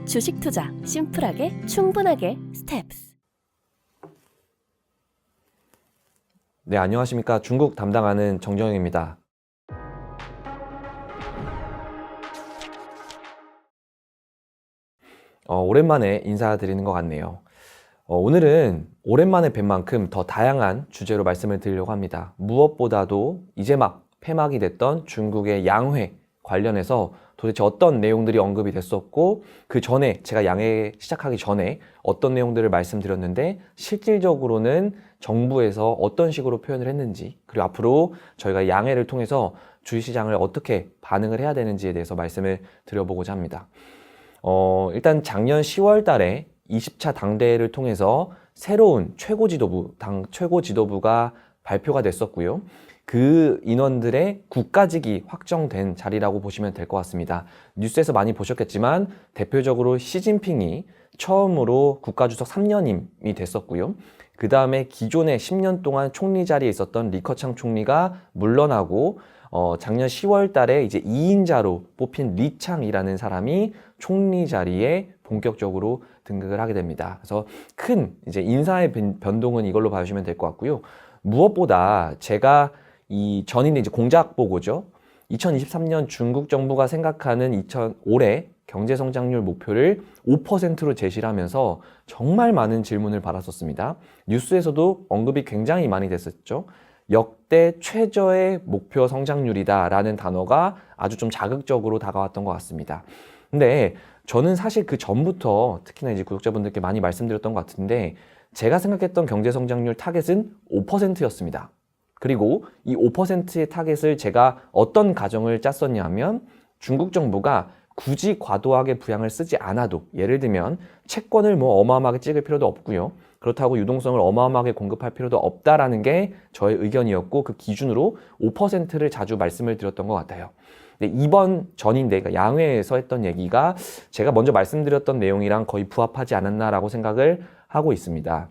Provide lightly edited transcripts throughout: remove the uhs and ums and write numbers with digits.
주식 투자 심플하게 충분하게 스텝스. 네, 안녕하십니까. 중국 담당하는 정정영입니다. 오랜만에 인사드리는 것 같네요. 오늘은 오랜만에 뵌 만큼 더 다양한 주제로 말씀을 드리려고 합니다. 무엇보다도 이제 막 폐막이 됐던 중국의 양회 관련해서 도대체 어떤 내용들이 언급이 됐었고, 그 전에 제가 양회 시작하기 전에 어떤 내용들을 말씀드렸는데 실질적으로는 정부에서 어떤 식으로 표현을 했는지, 그리고 앞으로 저희가 양회를 통해서 주식시장을 어떻게 반응을 해야 되는지에 대해서 말씀을 드려보고자 합니다. 일단 작년 10월 달에 20차 당대회를 통해서 새로운 당 최고 지도부가 발표가 됐었고요. 그 인원들의 국가직이 확정된 자리라고 보시면 될 것 같습니다. 뉴스에서 많이 보셨겠지만 대표적으로 시진핑이 처음으로 국가주석 3년임이 됐었고요. 그 다음에 기존에 10년 동안 총리 자리에 있었던 리커창 총리가 물러나고 작년 10월 달에 이제 2인자로 뽑힌 리창이라는 사람이 총리 자리에 본격적으로 등극을 하게 됩니다. 그래서 큰 이제 인사의 변동은 이걸로 봐주시면 될 것 같고요. 무엇보다 제가 이 전인의 이제 공작 보고죠. 2023년 중국 정부가 생각하는 올해 경제 성장률 목표를 5%로 제시를 하면서 정말 많은 질문을 받았었습니다. 뉴스에서도 언급이 굉장히 많이 됐었죠. 역대 최저의 목표 성장률이다라는 단어가 아주 좀 자극적으로 다가왔던 것 같습니다. 근데 저는 사실 그 전부터 특히나 이제 구독자분들께 많이 말씀드렸던 것 같은데, 제가 생각했던 경제 성장률 타겟은 5%였습니다. 그리고 이 5%의 타겟을 제가 어떤 가정을 짰었냐 하면, 중국 정부가 굳이 과도하게 부양을 쓰지 않아도, 예를 들면 채권을 뭐 어마어마하게 찍을 필요도 없고요. 그렇다고 유동성을 어마어마하게 공급할 필요도 없다라는 게 저의 의견이었고, 그 기준으로 5%를 자주 말씀을 드렸던 것 같아요. 근데 이번 전인대, 그러니까 양회에서 했던 얘기가 제가 먼저 말씀드렸던 내용이랑 거의 부합하지 않았나라고 생각을 하고 있습니다.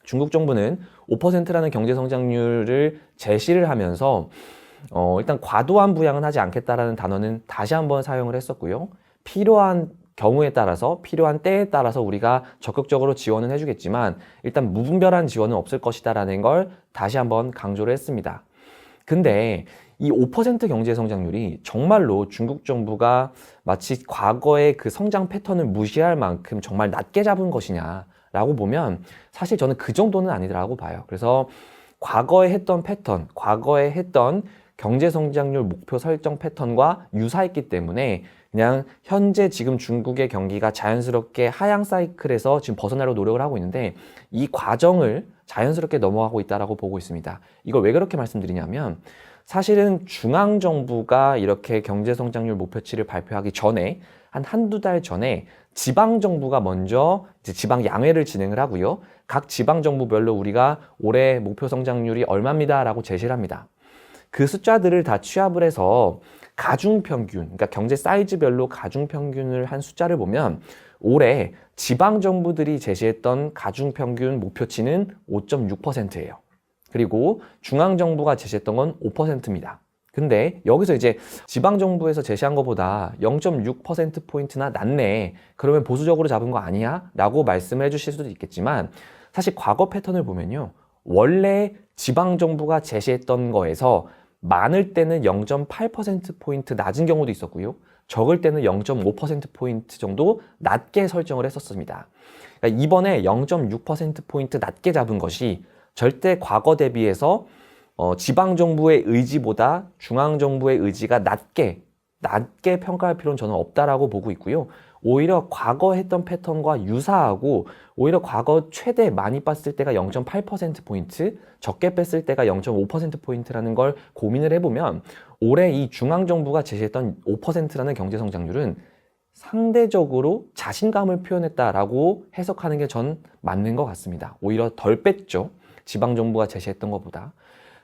중국 정부는 5%라는 경제 성장률을 제시를 하면서 일단 과도한 부양은 하지 않겠다라는 단어는 다시 한번 사용을 했었고요. 필요한 경우에 따라서, 필요한 때에 따라서 우리가 적극적으로 지원은 해주겠지만 일단 무분별한 지원은 없을 것이다라는 걸 다시 한번 강조를 했습니다. 근데 이 5% 경제 성장률이 정말로 중국 정부가 마치 과거의 그 성장 패턴을 무시할 만큼 정말 낮게 잡은 것이냐라고 보면 사실 저는 그 정도는 아니라고 봐요. 그래서 과거에 했던 패턴, 과거에 했던 경제 성장률 목표 설정 패턴과 유사했기 때문에 그냥 현재 지금 중국의 경기가 자연스럽게 하향 사이클에서 지금 벗어나려고 노력을 하고 있는데, 이 과정을 자연스럽게 넘어가고 있다라고 보고 있습니다. 이걸 왜 그렇게 말씀드리냐면, 사실은 중앙정부가 이렇게 경제성장률 목표치를 발표하기 전에 한두 달 전에 지방정부가 먼저 이제 지방양회를 진행을 하고요. 각 지방정부별로 우리가 올해 목표 성장률이 얼마입니다 라고 제시를 합니다. 그 숫자들을 다 취합을 해서 가중평균, 그러니까 경제 사이즈별로 가중평균을 한 숫자를 보면 올해 지방정부들이 제시했던 가중평균 목표치는 5.6%예요. 그리고 중앙정부가 제시했던 건 5%입니다. 근데 여기서 이제 지방정부에서 제시한 것보다 0.6%포인트나 낮네. 그러면 보수적으로 잡은 거 아니야? 라고 말씀을 해주실 수도 있겠지만, 사실 과거 패턴을 보면요. 원래 지방정부가 제시했던 거에서 많을 때는 0.8%포인트 낮은 경우도 있었고요. 적을 때는 0.5%포인트 정도 낮게 설정을 했었습니다. 그러니까 이번에 0.6%포인트 낮게 잡은 것이 절대 과거 대비해서 지방정부의 의지보다 중앙정부의 의지가 낮게 평가할 필요는 저는 없다라고 보고 있고요. 오히려 과거 했던 패턴과 유사하고, 오히려 과거 최대 많이 뺐을 때가 0.8%포인트, 적게 뺐을 때가 0.5%포인트라는 걸 고민을 해보면 올해 이 중앙정부가 제시했던 5%라는 경제성장률은 상대적으로 자신감을 표현했다라고 해석하는 게 전 맞는 것 같습니다. 오히려 덜 뺐죠. 지방정부가 제시했던 것보다.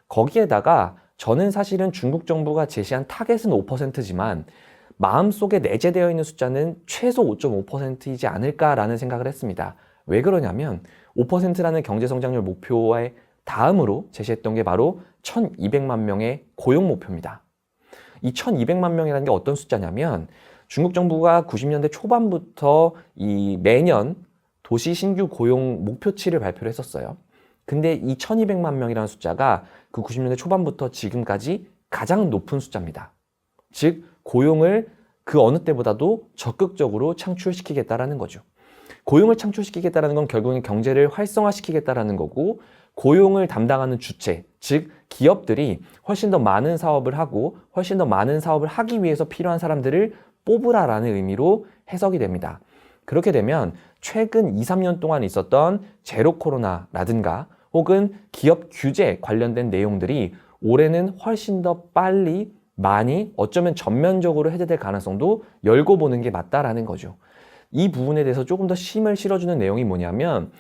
거기에다가 저는 사실은 중국 정부가 제시한 타겟은 5%지만 마음속에 내재되어 있는 숫자는 최소 5.5%이지 않을까라는 생각을 했습니다. 왜 그러냐면 5%라는 경제성장률 목표의 다음으로 제시했던 게 바로 1200만 명의 고용 목표입니다. 이 1200만 명이라는 게 어떤 숫자냐면 중국 정부가 90년대 초반부터 이 매년 도시 신규 고용 목표치를 발표를 했었어요. 근데 이 1200만 명이라는 숫자가 그 90년대 초반부터 지금까지 가장 높은 숫자입니다. 즉, 고용을 그 어느 때보다도 적극적으로 창출시키겠다라는 거죠. 고용을 창출시키겠다는 건 결국엔 경제를 활성화시키겠다라는 거고, 고용을 담당하는 주체, 즉 기업들이 훨씬 더 많은 사업을 하고 훨씬 더 많은 사업을 하기 위해서 필요한 사람들을 뽑으라라는 의미로 해석이 됩니다. 그렇게 되면 최근 2, 3년 동안 있었던 제로 코로나라든가 혹은 기업 규제 관련된 내용들이 올해는 훨씬 더 빨리 많이 어쩌면 전면적으로 해제될 가능성도 열고 보는 게 맞다라는 거죠. 이 부분에 대해서 조금 더 힘을 실어주는 내용이 뭐냐면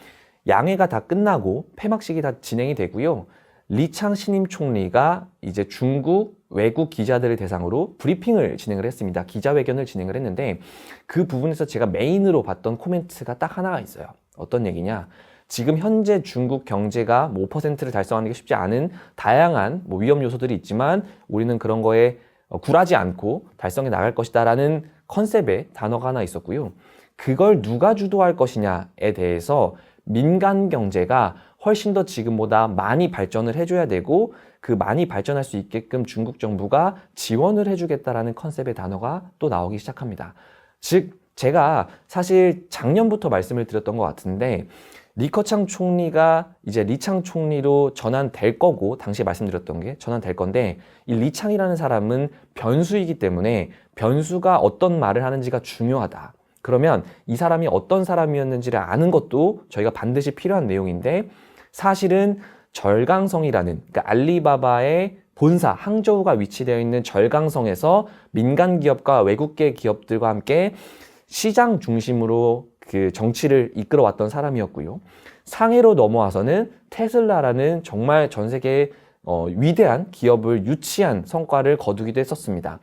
양회가 다 끝나고 폐막식이 다 진행이 되고요. 리창 신임 총리가 이제 중국 외국 기자들을 대상으로 브리핑을 진행을 했습니다. 기자회견을 진행을 했는데 그 부분에서 제가 메인으로 봤던 코멘트가 딱 하나가 있어요. 어떤 얘기냐? 지금 현재 중국 경제가 5%를 달성하는 게 쉽지 않은 다양한 위험 요소들이 있지만 우리는 그런 거에 굴하지 않고 달성해 나갈 것이다라는 컨셉의 단어가 하나 있었고요. 그걸 누가 주도할 것이냐에 대해서 민간 경제가 훨씬 더 지금보다 많이 발전을 해줘야 되고 그 많이 발전할 수 있게끔 중국 정부가 지원을 해주겠다라는 컨셉의 단어가 또 나오기 시작합니다. 즉, 제가 사실 작년부터 말씀을 드렸던 것 같은데 리커창 총리가 이제 리창 총리로 전환될 거고 당시에 말씀드렸던 게 전환될 건데 이 리창이라는 사람은 변수이기 때문에 변수가 어떤 말을 하는지가 중요하다. 그러면 이 사람이 어떤 사람이었는지를 아는 것도 저희가 반드시 필요한 내용인데 사실은 절강성이라는 그러니까 알리바바의 본사 항저우가 위치되어 있는 절강성에서 민간 기업과 외국계 기업들과 함께 시장 중심으로 그 정치를 이끌어왔던 사람이었고요. 상해로 넘어와서는 테슬라라는 정말 전 세계의 위대한 기업을 유치한 성과를 거두기도 했었습니다.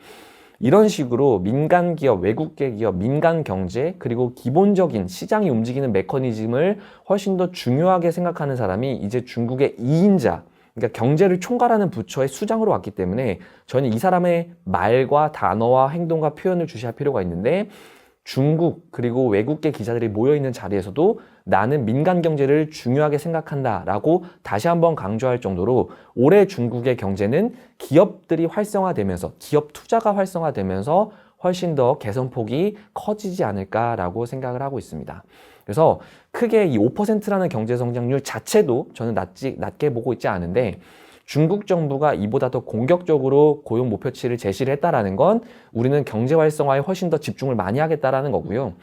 이런 식으로 민간 기업, 외국계 기업, 민간 경제 그리고 기본적인 시장이 움직이는 메커니즘을 훨씬 더 중요하게 생각하는 사람이 이제 중국의 2인자, 그러니까 경제를 총괄하는 부처의 수장으로 왔기 때문에 저는 이 사람의 말과 단어와 행동과 표현을 주시할 필요가 있는데 중국 그리고 외국계 기자들이 모여있는 자리에서도 나는 민간 경제를 중요하게 생각한다라고 다시 한번 강조할 정도로 올해 중국의 경제는 기업들이 활성화되면서 기업 투자가 활성화되면서 훨씬 더 개선폭이 커지지 않을까라고 생각을 하고 있습니다. 그래서 크게 이 5%라는 경제 성장률 자체도 저는 낮게 보고 있지 않은데 중국 정부가 이보다 더 공격적으로 고용 목표치를 제시를 했다라는 건 우리는 경제 활성화에 훨씬 더 집중을 많이 하겠다라는 거고요.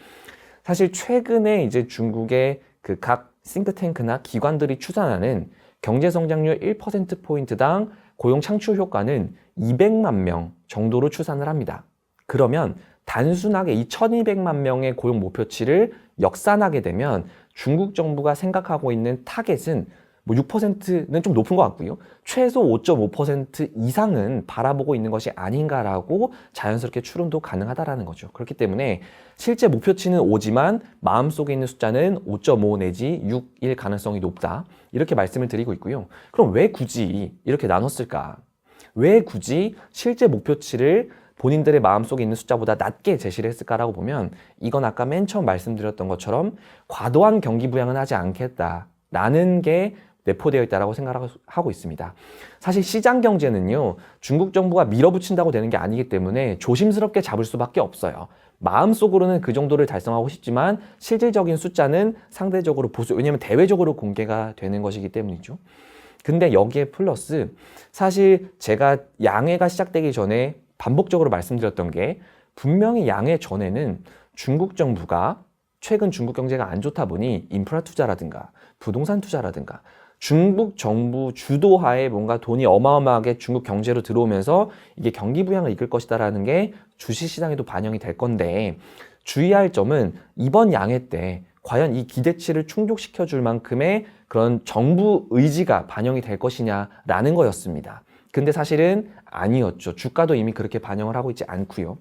사실 최근에 이제 중국의 그 각 싱크탱크나 기관들이 추산하는 경제 성장률 1%포인트당 고용 창출 효과는 200만 명 정도로 추산을 합니다. 그러면 단순하게 이 1200만 명의 고용 목표치를 역산하게 되면 중국 정부가 생각하고 있는 타겟은 6%는 좀 높은 것 같고요. 최소 5.5% 이상은 바라보고 있는 것이 아닌가라고 자연스럽게 추론도 가능하다라는 거죠. 그렇기 때문에 실제 목표치는 5지만 마음속에 있는 숫자는 5.5 내지 6일 가능성이 높다. 이렇게 말씀을 드리고 있고요. 그럼 왜 굳이 이렇게 나눴을까? 왜 굳이 실제 목표치를 본인들의 마음속에 있는 숫자보다 낮게 제시를 했을까라고 보면 이건 아까 맨 처음 말씀드렸던 것처럼 과도한 경기 부양은 하지 않겠다라는 게 내포되어 있다고 생각하고 있습니다. 사실 시장 경제는요, 중국 정부가 밀어붙인다고 되는 게 아니기 때문에 조심스럽게 잡을 수밖에 없어요. 마음속으로는 그 정도를 달성하고 싶지만 실질적인 숫자는 상대적으로 보수, 왜냐하면 대외적으로 공개가 되는 것이기 때문이죠. 근데 여기에 플러스 사실 제가 양해가 시작되기 전에 반복적으로 말씀드렸던 게 분명히 양해 전에는 중국 정부가 최근 중국 경제가 안 좋다 보니 인프라 투자라든가 부동산 투자라든가 중국 정부 주도하에 뭔가 돈이 어마어마하게 중국 경제로 들어오면서 이게 경기 부양을 이끌 것이다라는 게 주식시장에도 반영이 될 건데 주의할 점은 이번 양해 때 과연 이 기대치를 충족시켜 줄 만큼의 그런 정부 의지가 반영이 될 것이냐라는 거였습니다. 근데 사실은 아니었죠. 주가도 이미 그렇게 반영을 하고 있지 않고요.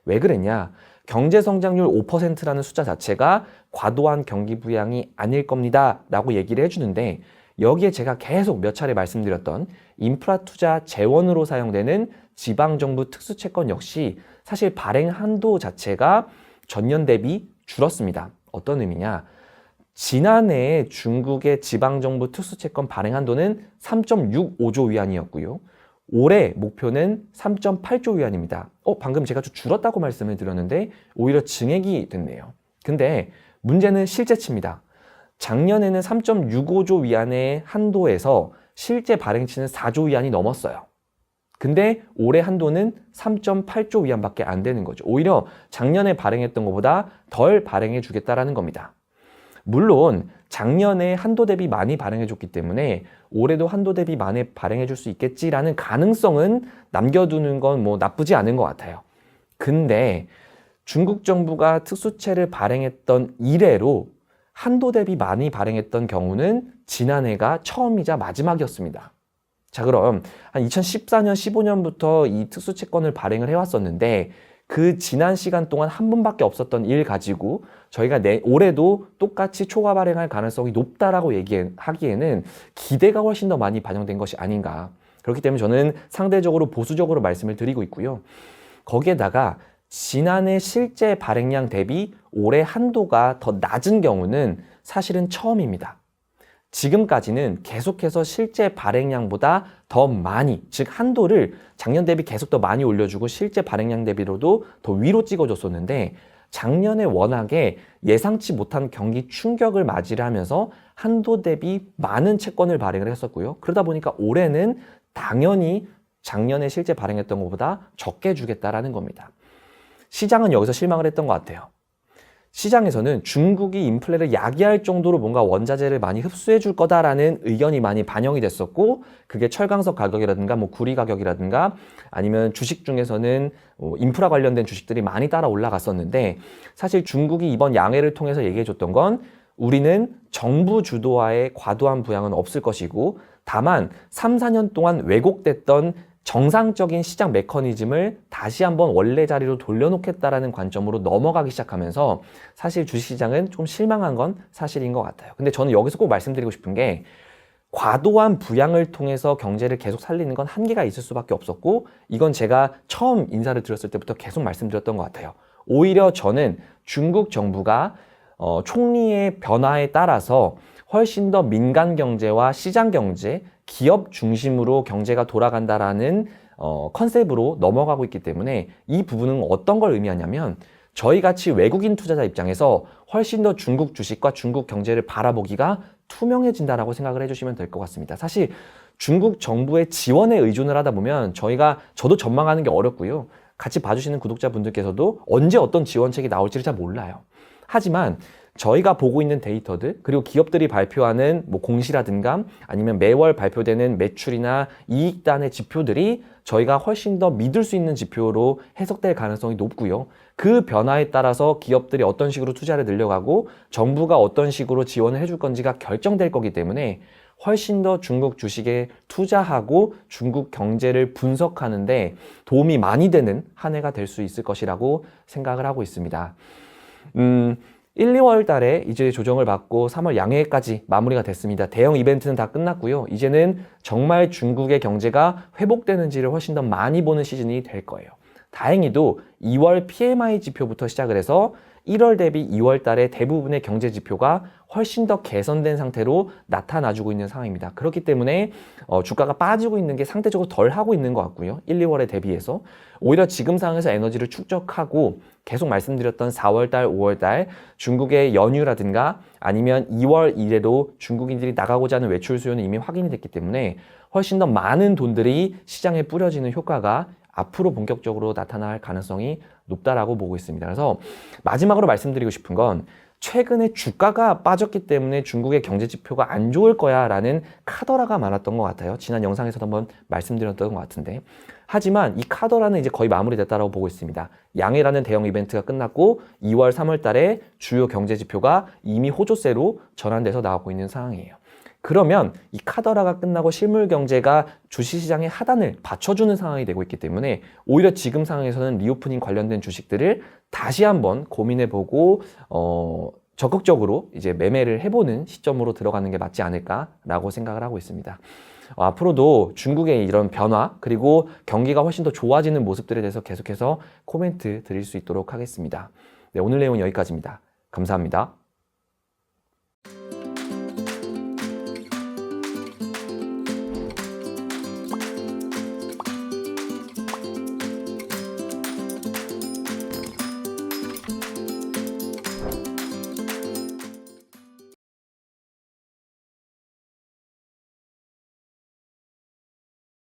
왜 그랬냐? 경제 성장률 5%라는 숫자 자체가 과도한 경기 부양이 아닐 겁니다 라고 얘기를 해주는데 여기에 제가 계속 몇 차례 말씀드렸던 인프라 투자 재원으로 사용되는 지방정부 특수채권 역시 사실 발행 한도 자체가 전년 대비 줄었습니다. 어떤 의미냐? 지난해 중국의 지방정부 특수채권 발행 한도는 3.65조 위안이었고요. 올해 목표는 3.8조 위안입니다. 방금 제가 좀 줄었다고 말씀을 드렸는데 오히려 증액이 됐네요. 근데 문제는 실제치입니다. 작년에는 3.65조 위안의 한도에서 실제 발행치는 4조 위안이 넘었어요. 근데 올해 한도는 3.8조 위안밖에 안 되는 거죠. 오히려 작년에 발행했던 것보다 덜 발행해 주겠다라는 겁니다. 물론 작년에 한도 대비 많이 발행해 줬기 때문에 올해도 한도 대비 많이 발행해 줄 수 있겠지라는 가능성은 남겨두는 건 뭐 나쁘지 않은 것 같아요. 근데 중국 정부가 특수채를 발행했던 이래로 한도 대비 많이 발행했던 경우는 지난해가 처음이자 마지막이었습니다. 자, 그럼 한 2014년, 15년부터 이 특수채권을 발행을 해왔었는데 그 지난 시간 동안 한 번밖에 없었던 일 가지고 저희가 올해도 똑같이 초과 발행할 가능성이 높다라고 얘기하기에는 기대가 훨씬 더 많이 반영된 것이 아닌가. 그렇기 때문에 저는 상대적으로 보수적으로 말씀을 드리고 있고요. 거기에다가 지난해 실제 발행량 대비 올해 한도가 더 낮은 경우는 사실은 처음입니다. 지금까지는 계속해서 실제 발행량보다 더 많이, 즉 한도를 작년 대비 계속 더 많이 올려주고 실제 발행량 대비로도 더 위로 찍어줬었는데 작년에 워낙에 예상치 못한 경기 충격을 맞이를 하면서 한도 대비 많은 채권을 발행을 했었고요. 그러다 보니까 올해는 당연히 작년에 실제 발행했던 것보다 적게 주겠다라는 겁니다. 시장은 여기서 실망을 했던 것 같아요. 시장에서는 중국이 인플레를 야기할 정도로 뭔가 원자재를 많이 흡수해 줄 거다라는 의견이 많이 반영이 됐었고 그게 철강석 가격이라든가 뭐 구리 가격이라든가 아니면 주식 중에서는 인프라 관련된 주식들이 많이 따라 올라갔었는데 사실 중국이 이번 양해를 통해서 얘기해 줬던 건 우리는 정부 주도하에 과도한 부양은 없을 것이고 다만 3, 4년 동안 왜곡됐던 정상적인 시장 메커니즘을 다시 한번 원래 자리로 돌려놓겠다라는 관점으로 넘어가기 시작하면서 사실 주식시장은 좀 실망한 건 사실인 것 같아요. 근데 저는 여기서 꼭 말씀드리고 싶은 게 과도한 부양을 통해서 경제를 계속 살리는 건 한계가 있을 수밖에 없었고 이건 제가 처음 인사를 드렸을 때부터 계속 말씀드렸던 것 같아요. 오히려 저는 중국 정부가 총리의 변화에 따라서 훨씬 더 민간 경제와 시장 경제, 기업 중심으로 경제가 돌아간다라는 컨셉으로 넘어가고 있기 때문에 이 부분은 어떤 걸 의미하냐면 저희같이 외국인 투자자 입장에서 훨씬 더 중국 주식과 중국 경제를 바라보기가 투명해진다라고 생각을 해주시면 될 것 같습니다. 사실 중국 정부의 지원에 의존을 하다 보면 저도 전망하는 게 어렵고요. 같이 봐주시는 구독자분들께서도 언제 어떤 지원책이 나올지를 잘 몰라요. 하지만 저희가 보고 있는 데이터들 그리고 기업들이 발표하는 뭐 공시라든가 아니면 매월 발표되는 매출이나 이익단의 지표들이 저희가 훨씬 더 믿을 수 있는 지표로 해석될 가능성이 높고요. 그 변화에 따라서 기업들이 어떤 식으로 투자를 늘려가고 정부가 어떤 식으로 지원을 해줄 건지가 결정될 거기 때문에 훨씬 더 중국 주식에 투자하고 중국 경제를 분석하는데 도움이 많이 되는 한 해가 될 수 있을 것이라고 생각을 하고 있습니다. 1, 2월 달에 이제 조정을 받고 3월 양해까지 마무리가 됐습니다. 대형 이벤트는 다 끝났고요. 이제는 정말 중국의 경제가 회복되는지를 훨씬 더 많이 보는 시즌이 될 거예요. 다행히도 2월 PMI 지표부터 시작을 해서 1월 대비 2월 달에 대부분의 경제 지표가 훨씬 더 개선된 상태로 나타나주고 있는 상황입니다. 그렇기 때문에 주가가 빠지고 있는 게 상대적으로 덜 하고 있는 것 같고요. 1, 2월에 대비해서 오히려 지금 상황에서 에너지를 축적하고 계속 말씀드렸던 4월 달, 5월 달 중국의 연휴라든가 아니면 2월 이래로 중국인들이 나가고자 하는 외출 수요는 이미 확인이 됐기 때문에 훨씬 더 많은 돈들이 시장에 뿌려지는 효과가 앞으로 본격적으로 나타날 가능성이 높다라고 보고 있습니다. 그래서 마지막으로 말씀드리고 싶은 건 최근에 주가가 빠졌기 때문에 중국의 경제 지표가 안 좋을 거야 라는 카더라가 많았던 것 같아요. 지난 영상에서도 한번 말씀드렸던 것 같은데 하지만 이 카더라는 이제 거의 마무리됐다라고 보고 있습니다. 양해라는 대형 이벤트가 끝났고 2월, 3월 달에 주요 경제 지표가 이미 호조세로 전환돼서 나오고 있는 상황이에요. 그러면 이 카더라가 끝나고 실물 경제가 주식시장의 하단을 받쳐주는 상황이 되고 있기 때문에 오히려 지금 상황에서는 리오프닝 관련된 주식들을 다시 한번 고민해보고 적극적으로 이제 매매를 해보는 시점으로 들어가는 게 맞지 않을까라고 생각을 하고 있습니다. 앞으로도 중국의 이런 변화 그리고 경기가 훨씬 더 좋아지는 모습들에 대해서 계속해서 코멘트 드릴 수 있도록 하겠습니다. 네, 오늘 내용은 여기까지입니다. 감사합니다.